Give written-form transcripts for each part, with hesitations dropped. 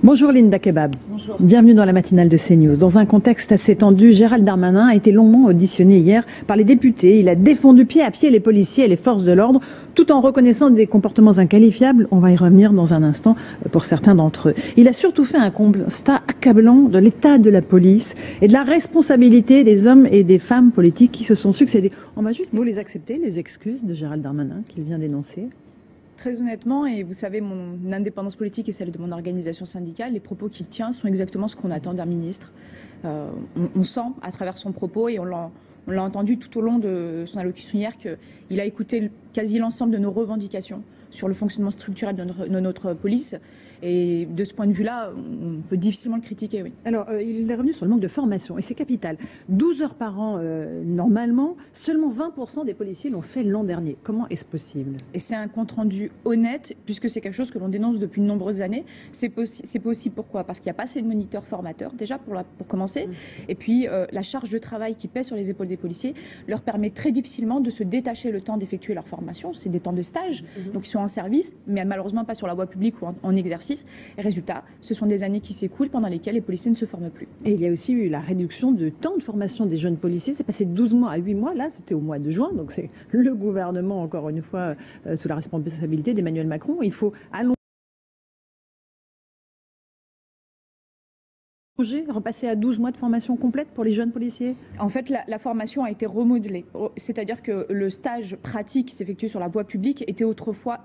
Bonjour Linda Kebab. Bonjour. Bienvenue dans la matinale de CNews. Dans un contexte assez tendu, Gérald Darmanin a été longuement auditionné hier par les députés. Il a défendu pied à pied les policiers et les forces de l'ordre tout en reconnaissant des comportements inqualifiables. On va y revenir dans un instant pour certains d'entre eux. Il a surtout fait un constat accablant de l'état de la police et de la responsabilité des hommes et des femmes politiques qui se sont succédés. On va juste vous les accepter, les excuses de Gérald Darmanin qu'il vient d'énoncer. Très honnêtement, et vous savez, mon indépendance politique et celle de mon organisation syndicale, les propos qu'il tient sont exactement ce qu'on attend d'un ministre. On sent à travers son propos, et on l'a entendu tout au long de son allocution hier, qu'il a écouté quasi l'ensemble de nos revendications sur le fonctionnement structurel de notre police. Et de ce point de vue-là, on peut difficilement le critiquer, oui. Alors, il est revenu sur le manque de formation, et c'est capital. 12 heures par an, normalement, seulement 20% des policiers l'ont fait l'an dernier. Comment est-ce possible? Et c'est un compte-rendu honnête, puisque c'est quelque chose que l'on dénonce depuis de nombreuses années. C'est possible, pourquoi? Parce qu'il n'y a pas assez de moniteurs formateurs, déjà, pour commencer. Et puis, la charge de travail qui pèse sur les épaules des policiers leur permet très difficilement de se détacher le temps d'effectuer leur formation. C'est des temps de stage, donc ils sont en service, mais malheureusement pas sur la voie publique ou en exercice. Et résultat, ce sont des années qui s'écoulent pendant lesquelles les policiers ne se forment plus. Et il y a aussi eu la réduction de temps de formation des jeunes policiers. C'est passé de 12 mois à 8 mois. Là, c'était au mois de juin. Donc c'est le gouvernement, encore une fois, sous la responsabilité d'Emmanuel Macron. Il faut allonger, repasser à 12 mois de formation complète pour les jeunes policiers. En fait, la formation a été remodelée. C'est-à-dire que le stage pratique qui s'effectue sur la voie publique était autrefois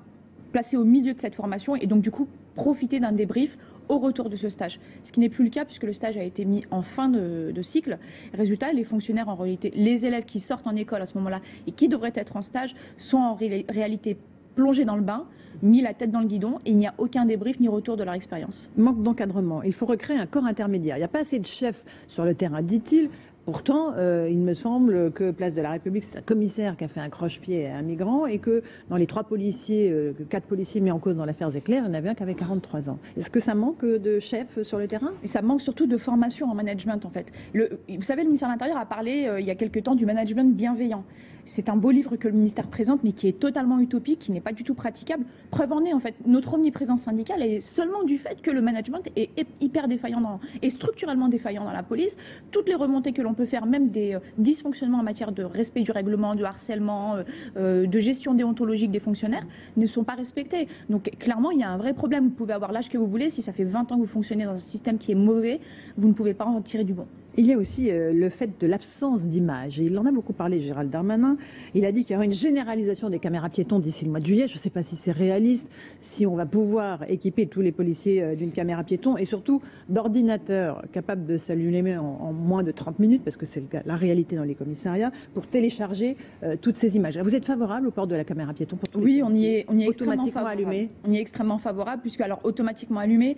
placé au milieu de cette formation et donc du coup profiter d'un débrief au retour de ce stage. Ce qui n'est plus le cas puisque le stage a été mis en fin de cycle. Résultat, les fonctionnaires en réalité, les élèves qui sortent en école à ce moment-là et qui devraient être en stage sont en réalité plongés dans le bain, mis la tête dans le guidon et il n'y a aucun débrief ni retour de leur expérience. Manque d'encadrement. Il faut recréer un corps intermédiaire. Il n'y a pas assez de chefs sur le terrain, dit-il. Pourtant, il me semble que Place de la République, c'est un commissaire qui a fait un croche-pied à un migrant et que dans les 4 policiers mis en cause dans l'affaire Zecler, il n'y en avait un qui avait 43 ans. Est-ce que ça manque de chefs sur le terrain? Et ça manque surtout de formation en management, en fait. Vous savez, le ministère de l'Intérieur a parlé il y a quelque temps du management bienveillant. C'est un beau livre que le ministère présente, mais qui est totalement utopique, qui n'est pas du tout praticable. Preuve en est, en fait, notre omniprésence syndicale est seulement du fait que le management est hyper défaillant et structurellement défaillant dans la police. Toutes les remontées que l'on peut faire, même des dysfonctionnements en matière de respect du règlement, de harcèlement, de gestion déontologique des fonctionnaires, ne sont pas respectées. Donc clairement, il y a un vrai problème. Vous pouvez avoir l'âge que vous voulez, si ça fait 20 ans que vous fonctionnez dans un système qui est mauvais, vous ne pouvez pas en tirer du bon. Il y a aussi le fait de l'absence d'image. Il en a beaucoup parlé, Gérald Darmanin. Il a dit qu'il y aurait une généralisation des caméras piétons d'ici le mois de juillet. Je ne sais pas si c'est réaliste, si on va pouvoir équiper tous les policiers d'une caméra piéton et surtout d'ordinateurs capables de s'allumer en moins de 30 minutes, parce que c'est la réalité dans les commissariats, pour télécharger toutes ces images. Vous êtes favorable au port de la caméra piéton pour tous les policiers? On y est extrêmement automatiquement allumé. On y est extrêmement favorable, puisque alors automatiquement allumé,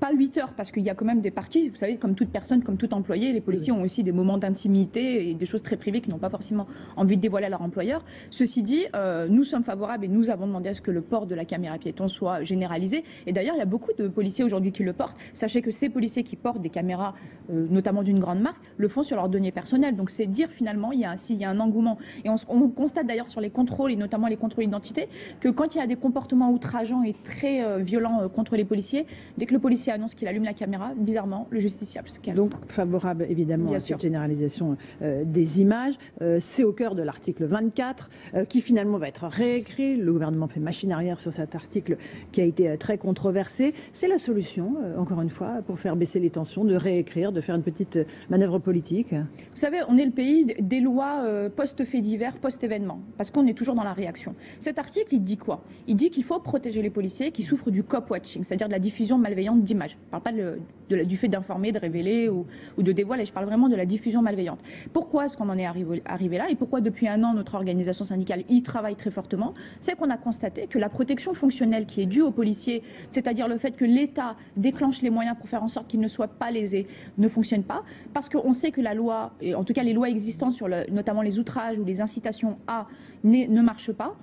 pas 8 heures, parce qu'il y a quand même des parties, vous savez, comme toute personne, comme tout employé, les policiers ont aussi des moments d'intimité et des choses très privées qu'ils n'ont pas forcément envie de dévoiler à leur employeur. Ceci dit, nous sommes favorables et nous avons demandé à ce que le port de la caméra piéton soit généralisé. Et d'ailleurs, il y a beaucoup de policiers aujourd'hui qui le portent. Sachez que ces policiers qui portent des caméras, notamment d'une grande marque, le font sur leurs données personnelles. Donc c'est dire finalement s'il y a un engouement. Et on constate d'ailleurs sur les contrôles, et notamment les contrôles d'identité, que quand il y a des comportements outrageants et très violents contre les policiers, dès que le policier annonce qu'il allume la caméra, bizarrement, le justiciable se calme. Donc favorable évidemment à cette généralisation des images. C'est au cœur de l'article 24 qui finalement va être réécrit. Le gouvernement fait machine arrière sur cet article qui a été très controversé. C'est la solution, encore une fois, pour faire baisser les tensions, de réécrire, de faire une petite manœuvre politique. Vous savez, on est le pays des lois post-faits divers, post-événements, parce qu'on est toujours dans la réaction. Cet article, il dit quoi? Il dit qu'il faut protéger les policiers qui souffrent du cop-watching, c'est-à-dire de la diffusion malveillante d'images. Je ne parle pas du fait d'informer, de révéler ou de dévoiler, je parle vraiment de la diffusion malveillante. Pourquoi est-ce qu'on en est arrivé là et pourquoi depuis un an notre organisation syndicale y travaille très fortement? C'est qu'on a constaté que la protection fonctionnelle qui est due aux policiers, c'est-à-dire le fait que l'État déclenche les moyens pour faire en sorte qu'ils ne soient pas lésés, ne fonctionne pas, parce qu'on sait que la loi, et en tout cas les lois existantes sur notamment les outrages ou les incitations ne marchent pas.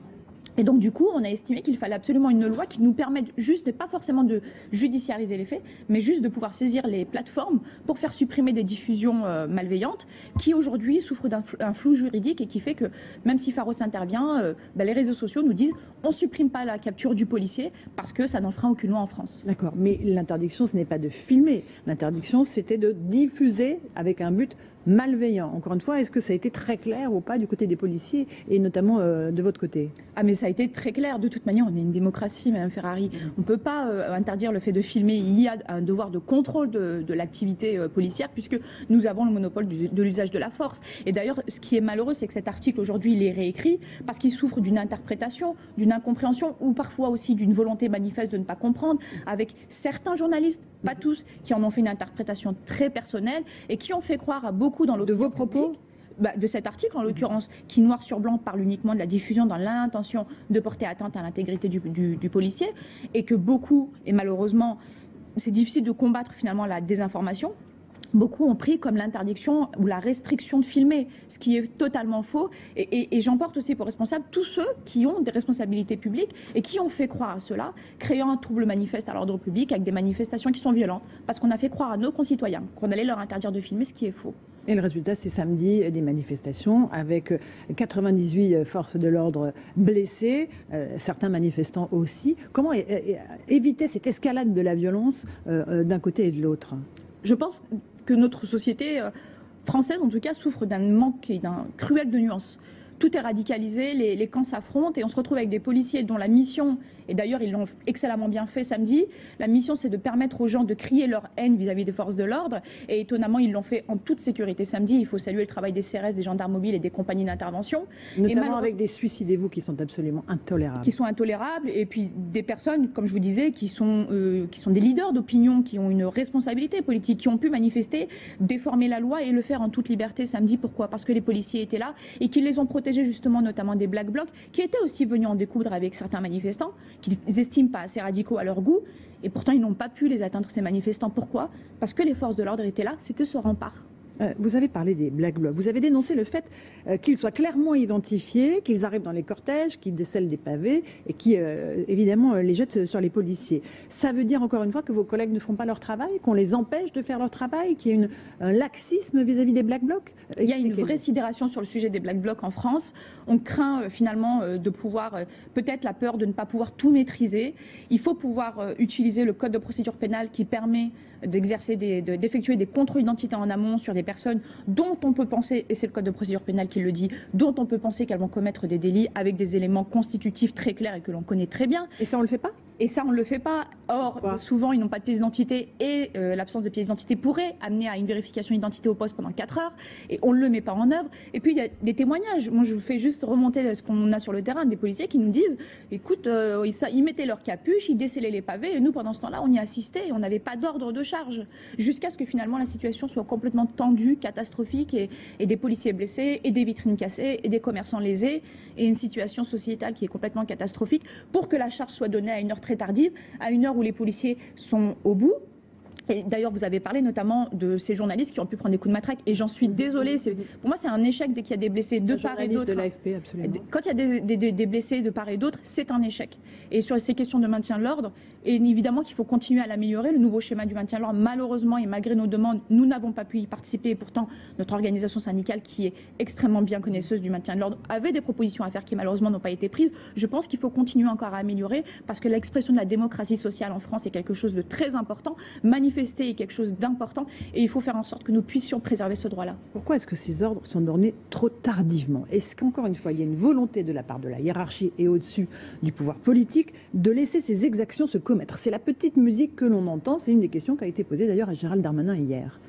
Et donc, du coup, on a estimé qu'il fallait absolument une loi qui nous permette juste, pas forcément de judiciariser les faits, mais juste de pouvoir saisir les plateformes pour faire supprimer des diffusions malveillantes qui, aujourd'hui, souffrent d'un flou juridique et qui fait que, même si Pharos intervient, les réseaux sociaux nous disent on ne supprime pas la capture du policier parce que ça n'enfreint aucune loi en France. D'accord, mais l'interdiction, ce n'est pas de filmer. L'interdiction, c'était de diffuser avec un but malveillant. Encore une fois, est-ce que ça a été très clair ou pas du côté des policiers et notamment de votre côté? Ah mais ça a été très clair. De toute manière, on est une démocratie, Madame Ferrari. On ne peut pas interdire le fait de filmer. Il y a un devoir de contrôle de l'activité policière puisque nous avons le monopole de l'usage de la force. Et d'ailleurs, ce qui est malheureux, c'est que cet article aujourd'hui, il est réécrit parce qu'il souffre d'une interprétation, d'une incompréhension ou parfois aussi d'une volonté manifeste de ne pas comprendre, avec certains journalistes, pas tous, qui en ont fait une interprétation très personnelle et qui ont fait croire à beaucoup dans l'opinion de vos propos publique, de cet article en l'occurrence, qui noir sur blanc parle uniquement de la diffusion dans l'intention de porter atteinte à l'intégrité du policier, et que beaucoup, et malheureusement c'est difficile de combattre finalement la désinformation, beaucoup ont pris comme l'interdiction ou la restriction de filmer, ce qui est totalement faux. Et j'en porte aussi pour responsable tous ceux qui ont des responsabilités publiques et qui ont fait croire à cela, créant un trouble manifeste à l'ordre public avec des manifestations qui sont violentes, parce qu'on a fait croire à nos concitoyens qu'on allait leur interdire de filmer, ce qui est faux. Et le résultat, c'est samedi, des manifestations avec 98 forces de l'ordre blessées, certains manifestants aussi. Comment éviter cette escalade de la violence d'un côté et de l'autre? Je pense que notre société française, en tout cas, souffre d'un manque et d'un cruel de nuances. Tout est radicalisé, les camps s'affrontent et on se retrouve avec des policiers dont la mission, et d'ailleurs ils l'ont excellemment bien fait samedi, la mission c'est de permettre aux gens de crier leur haine vis-à-vis des forces de l'ordre, et étonnamment ils l'ont fait en toute sécurité samedi. Il faut saluer le travail des CRS, des gendarmes mobiles et des compagnies d'intervention. Notamment avec des suicidez-vous qui sont absolument intolérables. Qui sont intolérables, et puis des personnes, comme je vous disais, qui sont des leaders d'opinion, qui ont une responsabilité politique, qui ont pu manifester, déformer la loi et le faire en toute liberté samedi. Pourquoi? Parce que les policiers étaient là et qu'ils les ont protégés justement, notamment des Black Blocs, qui étaient aussi venus en découdre avec certains manifestants, qu'ils estiment pas assez radicaux à leur goût, et pourtant ils n'ont pas pu les atteindre, ces manifestants. Pourquoi? Parce que les forces de l'ordre étaient là, c'était ce rempart. Vous avez parlé des Black Blocs. Vous avez dénoncé le fait qu'ils soient clairement identifiés, qu'ils arrivent dans les cortèges, qu'ils décèlent des pavés et qui, évidemment, les jettent sur les policiers. Ça veut dire, encore une fois, que vos collègues ne font pas leur travail, qu'on les empêche de faire leur travail, qu'il y a un laxisme vis-à-vis des Black Blocs? Il y a une vraie sidération sur le sujet des Black Blocs en France. On craint finalement de pouvoir, peut-être la peur de ne pas pouvoir tout maîtriser. Il faut pouvoir utiliser le code de procédure pénale qui permet d'effectuer des contrôles d'identité en amont sur des personnes dont on peut penser, et c'est le code de procédure pénale qui le dit, dont on peut penser qu'elles vont commettre des délits avec des éléments constitutifs très clairs et que l'on connaît très bien. Et ça, on le fait pas? Et ça, on ne le fait pas. Or, souvent, ils n'ont pas de pièce d'identité et l'absence de pièce d'identité pourrait amener à une vérification d'identité au poste pendant 4 heures et on ne le met pas en œuvre. Et puis, il y a des témoignages. Moi, je vous fais juste remonter ce qu'on a sur le terrain, des policiers qui nous disent, écoute, ils mettaient leur capuche, ils décelaient les pavés et nous, pendant ce temps-là, on y assistait et on n'avait pas d'ordre de charge. Jusqu'à ce que finalement, la situation soit complètement tendue, catastrophique et des policiers blessés et des vitrines cassées et des commerçants lésés et une situation sociétale qui est complètement catastrophique pour que la charge soit donnée à une heure très tardive, à une heure où les policiers sont au bout. Et d'ailleurs, vous avez parlé notamment de ces journalistes qui ont pu prendre des coups de matraque, et j'en suis désolée. Pour moi, c'est un échec dès qu'il y a des blessés de part et d'autre. De l'AFP, absolument. Quand il y a des blessés de part et d'autre, c'est un échec. Et sur ces questions de maintien de l'ordre, et évidemment qu'il faut continuer à l'améliorer, le nouveau schéma du maintien de l'ordre, malheureusement, et malgré nos demandes, nous n'avons pas pu y participer. Et pourtant, notre organisation syndicale, qui est extrêmement bien connaisseuse du maintien de l'ordre, avait des propositions à faire qui malheureusement n'ont pas été prises. Je pense qu'il faut continuer encore à améliorer, parce que l'expression de la démocratie sociale en France est quelque chose de très important. Manifester est quelque chose d'important et il faut faire en sorte que nous puissions préserver ce droit-là. Pourquoi est-ce que ces ordres sont donnés trop tardivement? Est-ce qu'encore une fois, il y a une volonté de la part de la hiérarchie et au-dessus du pouvoir politique de laisser ces exactions se commettre? C'est la petite musique que l'on entend, c'est une des questions qui a été posée d'ailleurs à Gérald Darmanin hier.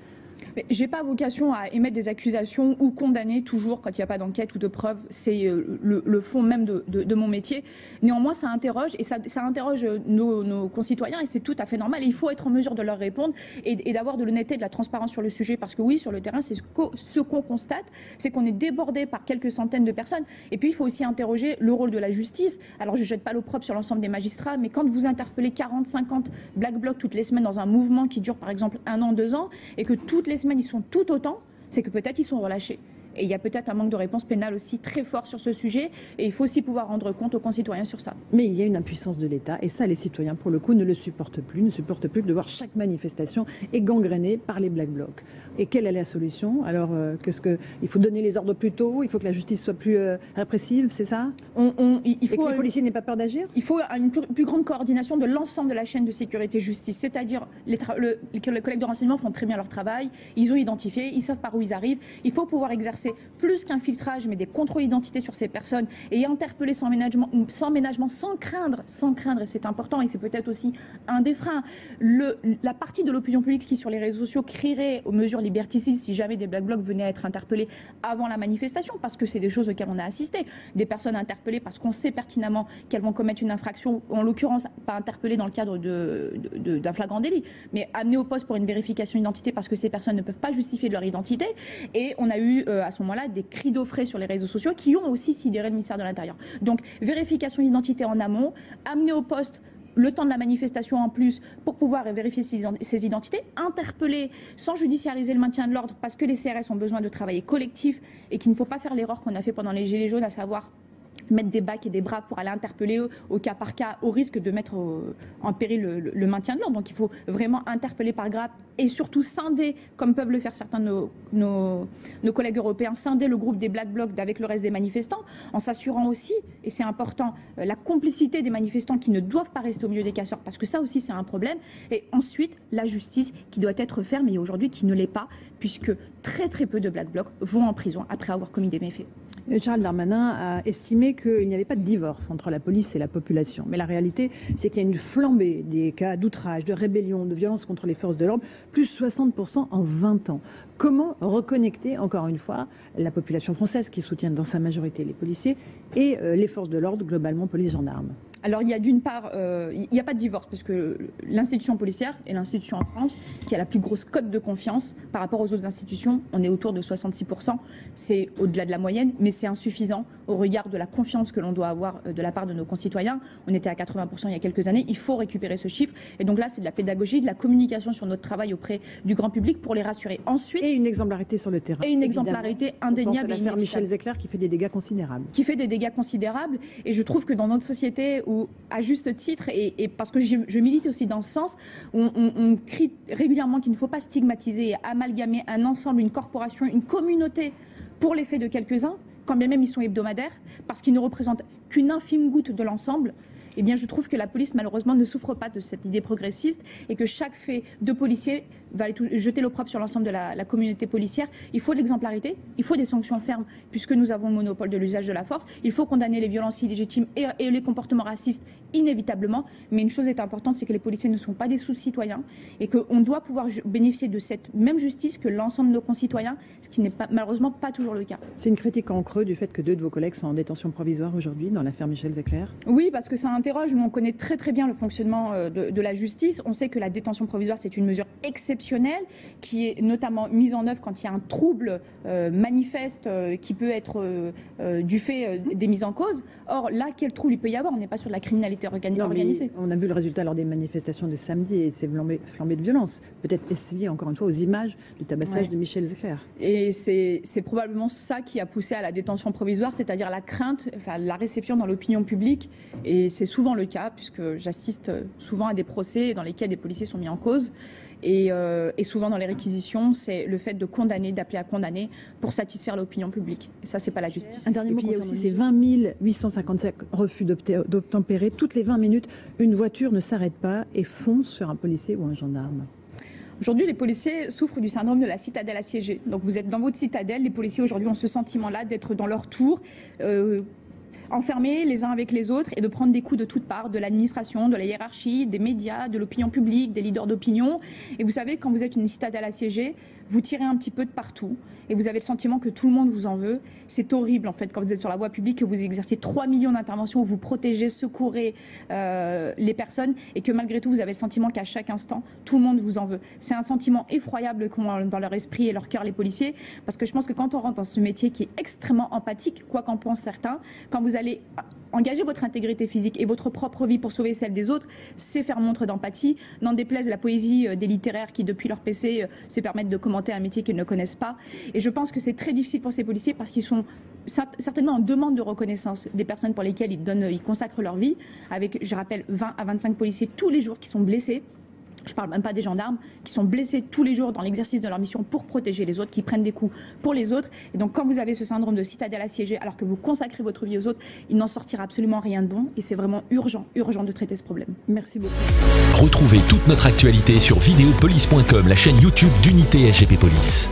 J'ai pas vocation à émettre des accusations ou condamner toujours quand il n'y a pas d'enquête ou de preuve. C'est le fond même de mon métier. Néanmoins, ça interroge et ça interroge nos concitoyens et c'est tout à fait normal. Et il faut être en mesure de leur répondre et d'avoir de l'honnêteté, de la transparence sur le sujet, parce que oui, sur le terrain, c'est ce qu'on constate, c'est qu'on est débordé par quelques centaines de personnes. Et puis, il faut aussi interroger le rôle de la justice. Alors, je ne jette pas l'opprobre sur l'ensemble des magistrats, mais quand vous interpellez 40, 50 Black Blocs toutes les semaines dans un mouvement qui dure par exemple 1 an, 2 ans, et que toutes les semaines ils sont tout autant, c'est que peut-être ils sont relâchés. Et il y a peut-être un manque de réponse pénale aussi très fort sur ce sujet. Et il faut aussi pouvoir rendre compte aux concitoyens sur ça. Mais il y a une impuissance de l'État. Et ça, les citoyens, pour le coup, ne le supportent plus. Ne supportent plus de voir chaque manifestation est gangrénée par les Black Blocs. Et quelle est la solution? Alors, il faut donner les ordres plus tôt? Il faut que la justice soit plus répressive, c'est ça? Il faut que les policiers n'aient pas peur d'agir? Il faut une plus grande coordination de l'ensemble de la chaîne de sécurité-justice. C'est-à-dire, les collègues de renseignement font très bien leur travail. Ils ont identifié, ils savent par où ils arrivent. Il faut pouvoir exercer plus qu'un filtrage, mais des contrôles d'identité sur ces personnes et interpeller sans ménagement, sans craindre, et c'est important, et c'est peut-être aussi un des freins. La partie de l'opinion publique qui, sur les réseaux sociaux, crierait aux mesures liberticides si jamais des Black Blocs venaient à être interpellés avant la manifestation, parce que c'est des choses auxquelles on a assisté. Des personnes interpellées parce qu'on sait pertinemment qu'elles vont commettre une infraction, en l'occurrence, pas interpellées dans le cadre d'un flagrant délit, mais amenées au poste pour une vérification d'identité parce que ces personnes ne peuvent pas justifier de leur identité. Et on a eu à ce moment-là des cris d'offrets sur les réseaux sociaux qui ont aussi sidéré le ministère de l'Intérieur. Donc, vérification d'identité en amont, amener au poste le temps de la manifestation en plus pour pouvoir vérifier ces identités, interpeller sans judiciariser le maintien de l'ordre parce que les CRS ont besoin de travailler collectif et qu'il ne faut pas faire l'erreur qu'on a fait pendant les Gilets jaunes, à savoir mettre des bacs et des braves pour aller interpeller au cas par cas, au risque de mettre en péril le maintien de l'ordre. Donc il faut vraiment interpeller par grappe et surtout scinder, comme peuvent le faire certains de nos collègues européens, scinder le groupe des Black Blocs avec le reste des manifestants, en s'assurant aussi, et c'est important, la complicité des manifestants qui ne doivent pas rester au milieu des casseurs, parce que ça aussi c'est un problème. Et ensuite, la justice qui doit être ferme et aujourd'hui qui ne l'est pas, puisque très très peu de Black Blocs vont en prison après avoir commis des méfaits. Gérald Darmanin a estimé qu'il n'y avait pas de divorce entre la police et la population. Mais la réalité, c'est qu'il y a une flambée des cas d'outrage, de rébellion, de violence contre les forces de l'ordre, plus 60% en 20 ans. Comment reconnecter, encore une fois, la population française qui soutient dans sa majorité les policiers et les forces de l'ordre, globalement police, gendarmes? Alors il y a d'une part, il n'y a pas de divorce parce que l'institution policière est l'institution en France qui a la plus grosse cote de confiance par rapport aux autres institutions. On est autour de 66%, c'est au-delà de la moyenne, mais c'est insuffisant au regard de la confiance que l'on doit avoir de la part de nos concitoyens. On était à 80% il y a quelques années, il faut récupérer ce chiffre. Et donc là, c'est de la pédagogie, de la communication sur notre travail auprès du grand public pour les rassurer. Ensuite, et une exemplarité sur le terrain. Et une exemplarité indéniable. On pense à l'affaire Michel Zecler qui fait des dégâts considérables. Et je trouve que dans notre société, où, à juste titre, et parce que je milite aussi dans ce sens, on crie régulièrement qu'il ne faut pas stigmatiser et amalgamer un ensemble, une corporation, une communauté pour l'effet de quelques-uns, quand bien même ils sont hebdomadaires, parce qu'ils ne représentent qu'une infime goutte de l'ensemble. Eh bien, je trouve que la police, malheureusement, ne souffre pas de cette idée progressiste et que chaque fait de policier va jeter l'opprobre sur l'ensemble de la communauté policière. Il faut de l'exemplarité, il faut des sanctions fermes, puisque nous avons le monopole de l'usage de la force. Il faut condamner les violences illégitimes et les comportements racistes, inévitablement. Mais une chose est importante, c'est que les policiers ne sont pas des sous-citoyens et qu'on doit pouvoir bénéficier de cette même justice que l'ensemble de nos concitoyens, ce qui n'est malheureusement pas toujours le cas. C'est une critique en creux du fait que 2 de vos collègues sont en détention provisoire aujourd'hui dans l'affaire Michel Zecler? Oui, parce que ça interroge. Nous, on connaît très très bien le fonctionnement de la justice. On sait que la détention provisoire, c'est une mesure exceptionnelle qui est notamment mise en œuvre quand il y a un trouble manifeste qui peut être du fait des mises en cause. Or, là, quel trouble il peut y avoir? On n'est pas sur de la criminalité organisée. On a vu le résultat lors des manifestations de samedi et ces flambées de violence. Peut-être essayer encore une fois aux images du tabassage de Michel Zecler. Et c'est probablement ça qui a poussé à la détention provisoire, c'est-à-dire la crainte, la réception dans l'opinion publique. Et c'est souvent le cas, puisque j'assiste souvent à des procès dans lesquels des policiers sont mis en cause. Et souvent dans les réquisitions, c'est le fait de condamner, d'appeler à condamner pour satisfaire l'opinion publique. Et ça, c'est pas la justice. Un dernier mot, il y a aussi ces 20 855 refus d'obtempérer. Toutes les 20 minutes, une voiture ne s'arrête pas et fonce sur un policier ou un gendarme. Aujourd'hui, les policiers souffrent du syndrome de la citadelle assiégée. Donc vous êtes dans votre citadelle, les policiers aujourd'hui ont ce sentiment-là d'être dans leur tour, enfermés les uns avec les autres et de prendre des coups de toutes parts, de l'administration, de la hiérarchie, des médias, de l'opinion publique, des leaders d'opinion. Et vous savez, quand vous êtes une citadelle assiégée, vous tirez un petit peu de partout et vous avez le sentiment que tout le monde vous en veut. C'est horrible en fait quand vous êtes sur la voie publique, que vous exercez 3 millions d'interventions où vous protégez, secourez les personnes et que malgré tout vous avez le sentiment qu'à chaque instant tout le monde vous en veut. C'est un sentiment effroyable qu'ont dans leur esprit et leur cœur les policiers, parce que je pense que quand on rentre dans ce métier qui est extrêmement empathique, quoi qu'en pensent certains, quand vous allez allez engager votre intégrité physique et votre propre vie pour sauver celle des autres, c'est faire montre d'empathie. N'en déplaise la poésie des littéraires qui, depuis leur PC, se permettent de commenter un métier qu'ils ne connaissent pas. Et je pense que c'est très difficile pour ces policiers parce qu'ils sont certainement en demande de reconnaissance des personnes pour lesquelles ils consacrent leur vie, avec, je rappelle, 20 à 25 policiers tous les jours qui sont blessés. Je ne parle même pas des gendarmes qui sont blessés tous les jours dans l'exercice de leur mission pour protéger les autres, qui prennent des coups pour les autres. Et donc quand vous avez ce syndrome de citadelle assiégée alors que vous consacrez votre vie aux autres, il n'en sortira absolument rien de bon. Et c'est vraiment urgent de traiter ce problème. Merci beaucoup. Retrouvez toute notre actualité sur videopolice.com, la chaîne YouTube d'Unité SGP Police.